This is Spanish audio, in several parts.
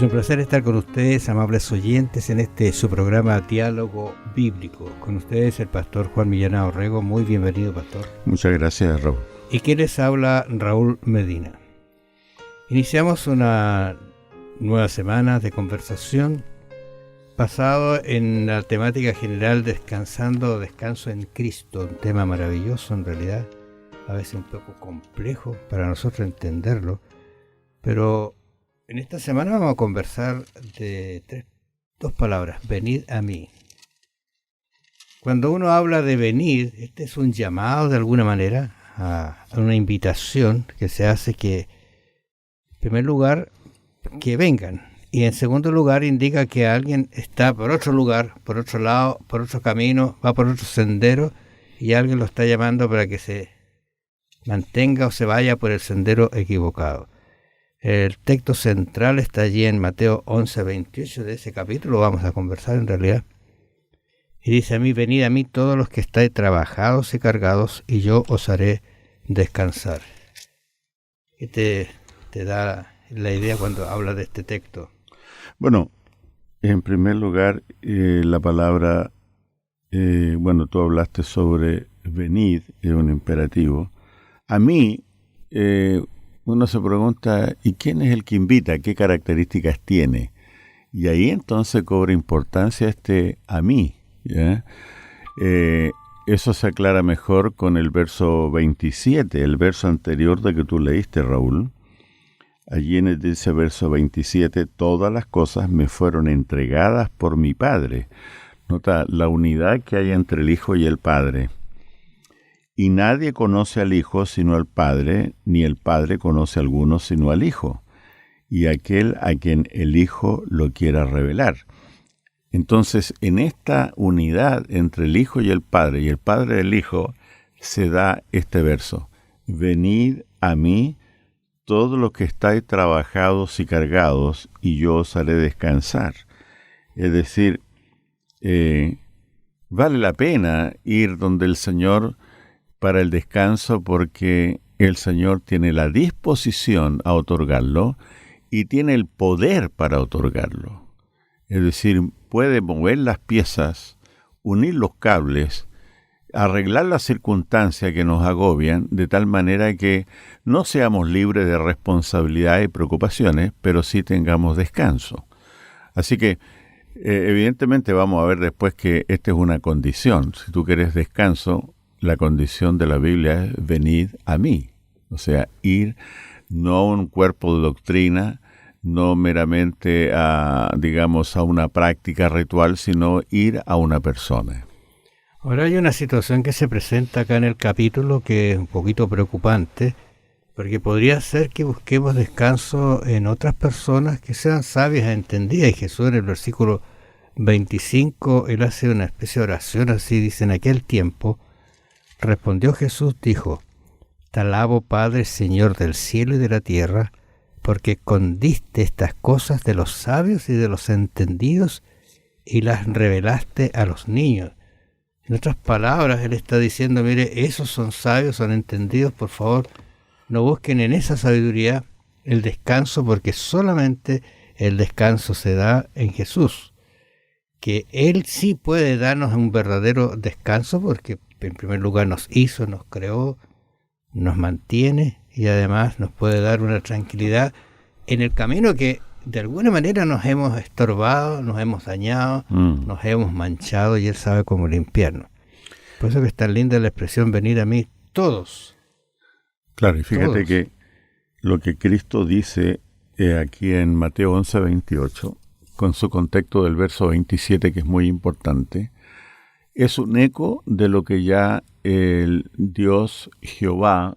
Es un placer estar con ustedes, amables oyentes, en su programa Diálogo Bíblico. Con ustedes el pastor Juan Millán Orrego. Muy bienvenido, pastor. Muchas gracias, Raúl. Y quien les habla, Raúl Medina. Iniciamos una nueva semana de conversación basado en la temática general descanso en Cristo. Un tema maravilloso en realidad, a veces un poco complejo para nosotros entenderlo, pero en esta semana vamos a conversar de dos palabras: venid a mí. Cuando uno habla de venir, este es un llamado de alguna manera a una invitación que se hace que, en primer lugar, que vengan. Y en segundo lugar indica que alguien está por otro lugar, por otro lado, por otro camino, va por otro sendero y alguien lo está llamando para que se mantenga o se vaya por el sendero equivocado. El texto central está allí en Mateo 11:28 de ese capítulo, vamos a conversar en realidad. Y dice: venid a mí todos los que estáis trabajados y cargados, y yo os haré descansar. ¿Qué te da la idea cuando habla de este texto? Bueno, en primer lugar, la palabra, tú hablaste sobre venid, es un imperativo. A mí, uno se pregunta, ¿y quién es el que invita? ¿Qué características tiene? Y ahí entonces cobra importancia a mí, ¿ya? Eso se aclara mejor con el verso 27, el verso anterior de que tú leíste, Raúl. Allí en ese verso 27, todas las cosas me fueron entregadas por mi Padre. Nota la unidad que hay entre el Hijo y el Padre. Y nadie conoce al Hijo sino al Padre, ni el Padre conoce a alguno sino al Hijo, y aquel a quien el Hijo lo quiera revelar. Entonces, en esta unidad entre el Hijo y el Padre del Hijo, se da este verso: venid a mí todos los que estáis trabajados y cargados, y yo os haré descansar. Es decir, vale la pena ir donde el Señor para el descanso, porque el Señor tiene la disposición a otorgarlo y tiene el poder para otorgarlo. Es decir, puede mover las piezas, unir los cables, arreglar las circunstancias que nos agobian, de tal manera que no seamos libres de responsabilidades y preocupaciones, pero sí tengamos descanso. Así que, evidentemente vamos a ver después que esta es una condición. Si tú quieres descanso, la condición de la Biblia es venid a mí. O sea, ir no a un cuerpo de doctrina, no meramente a una práctica ritual, sino ir a una persona. Ahora hay una situación que se presenta acá en el capítulo que es un poquito preocupante, porque podría ser que busquemos descanso en otras personas que sean sabias e entendidas. Y Jesús en el versículo 25, él hace una especie de oración así, dice: en aquel tiempo respondió Jesús, dijo: te alabo, Padre, Señor del cielo y de la tierra, porque escondiste estas cosas de los sabios y de los entendidos y las revelaste a los niños. En otras palabras, él está diciendo: mire, esos son sabios, son entendidos, por favor, no busquen en esa sabiduría el descanso, porque solamente el descanso se da en Jesús. Que Él sí puede darnos un verdadero descanso, porque en primer lugar nos hizo, nos creó, nos mantiene y además nos puede dar una tranquilidad en el camino que de alguna manera nos hemos estorbado, nos hemos dañado, nos hemos manchado, y Él sabe cómo limpiarnos. Por eso que es tan linda la expresión venid a mí todos. Claro, y fíjate todos. Que lo que Cristo dice aquí en Mateo 11:28, con su contexto del verso 27, que es muy importante, es un eco de lo que ya el Dios Jehová,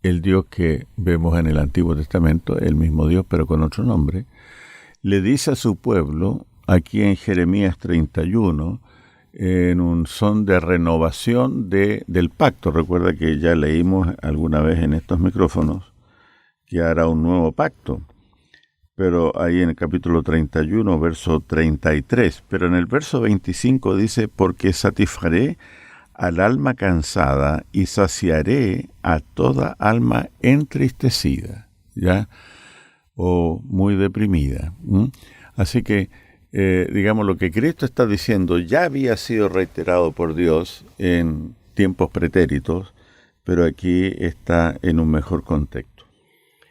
el Dios que vemos en el Antiguo Testamento, el mismo Dios pero con otro nombre, le dice a su pueblo, aquí en Jeremías 31, en un son de renovación del pacto. Recuerda que ya leímos alguna vez en estos micrófonos que hará un nuevo pacto. Pero ahí en el capítulo 31, verso 33. Pero en el verso 25 dice: porque satisfaré al alma cansada y saciaré a toda alma entristecida. ¿Ya? o muy deprimida. Así que, digamos, lo que Cristo está diciendo ya había sido reiterado por Dios en tiempos pretéritos, pero aquí está en un mejor contexto.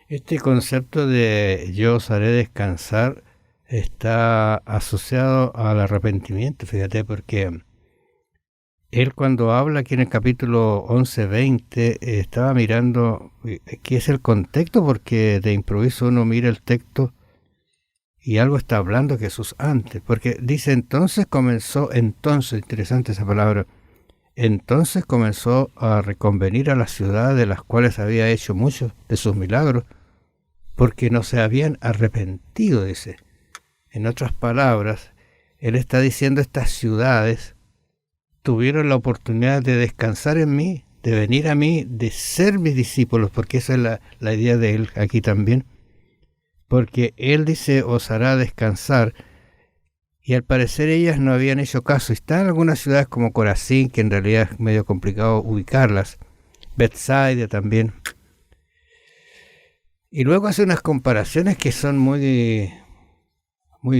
Este concepto de yo os haré descansar está asociado al arrepentimiento, fíjate, porque él cuando habla aquí en el capítulo 11-20 estaba mirando qué es el contexto, porque de improviso uno mira el texto y algo está hablando Jesús antes, porque dice entonces, interesante esa palabra, entonces comenzó a reconvenir a las ciudades de las cuales había hecho muchos de sus milagros, porque no se habían arrepentido, dice. En otras palabras, él está diciendo estas ciudades tuvieron la oportunidad de descansar en mí, de venir a mí, de ser mis discípulos, porque esa es la idea de él aquí también, porque él dice, os hará descansar, y al parecer ellas no habían hecho caso. Están algunas ciudades como Corazín, que en realidad es medio complicado ubicarlas, Bethsaida también, y luego hace unas comparaciones que son muy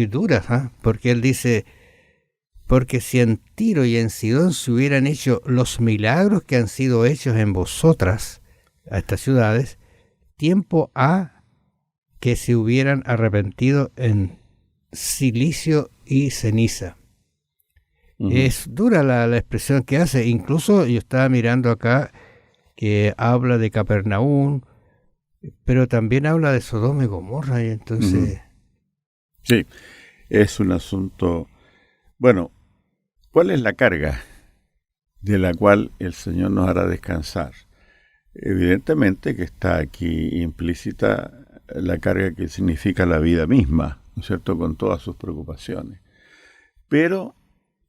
duras, porque él dice, porque si en Tiro y en Sidón se hubieran hecho los milagros que han sido hechos en vosotras, a estas ciudades, tiempo ha que se hubieran arrepentido en silicio y ceniza. Es dura la expresión que hace. Incluso yo estaba mirando acá que habla de Capernaum, pero también habla de Sodoma y Gomorra, y entonces... Sí, es un asunto... Bueno, ¿cuál es la carga de la cual el Señor nos hará descansar? Evidentemente que está aquí implícita la carga que significa la vida misma, ¿no es cierto?, con todas sus preocupaciones. Pero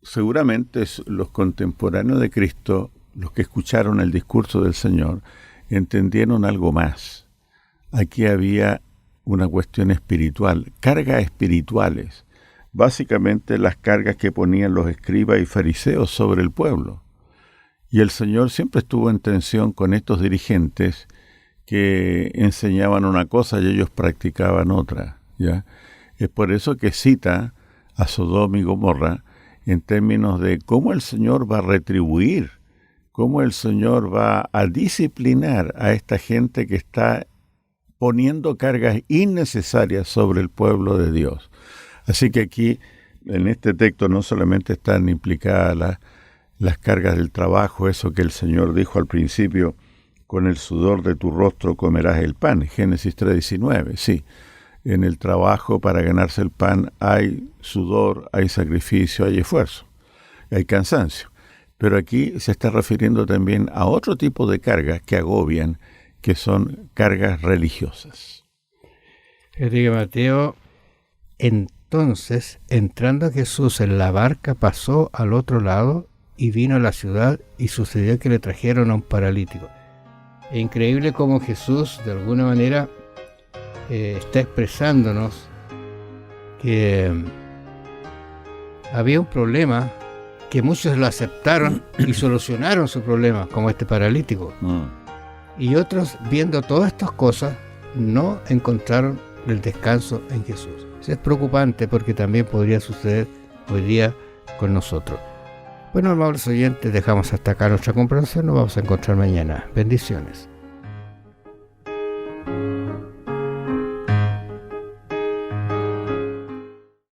seguramente los contemporáneos de Cristo, los que escucharon el discurso del Señor, entendieron algo más. Aquí había una cuestión espiritual, cargas espirituales, básicamente las cargas que ponían los escribas y fariseos sobre el pueblo. Y el Señor siempre estuvo en tensión con estos dirigentes que enseñaban una cosa y ellos practicaban otra, ¿ya? Es por eso que cita a Sodoma y Gomorra en términos de cómo el Señor va a retribuir, cómo el Señor va a disciplinar a esta gente que está poniendo cargas innecesarias sobre el pueblo de Dios. Así que aquí, en este texto, no solamente están implicadas las cargas del trabajo, eso que el Señor dijo al principio, con el sudor de tu rostro comerás el pan, Génesis 3:19, sí. En el trabajo para ganarse el pan hay sudor, hay sacrificio, hay esfuerzo, hay cansancio. Pero aquí se está refiriendo también a otro tipo de cargas que agobian, que son cargas religiosas. Fíjate, Mateo, entonces, entrando Jesús en la barca, pasó al otro lado y vino a la ciudad, y sucedió que le trajeron a un paralítico. Es increíble cómo Jesús, de alguna manera, está expresándonos que había un problema, que muchos lo aceptaron y solucionaron su problema, como este paralítico. Y otros, viendo todas estas cosas, no encontraron el descanso en Jesús. Eso es preocupante, porque también podría suceder hoy día con nosotros. Bueno, amables oyentes, dejamos hasta acá nuestra comprensión. Nos vamos a encontrar mañana. Bendiciones.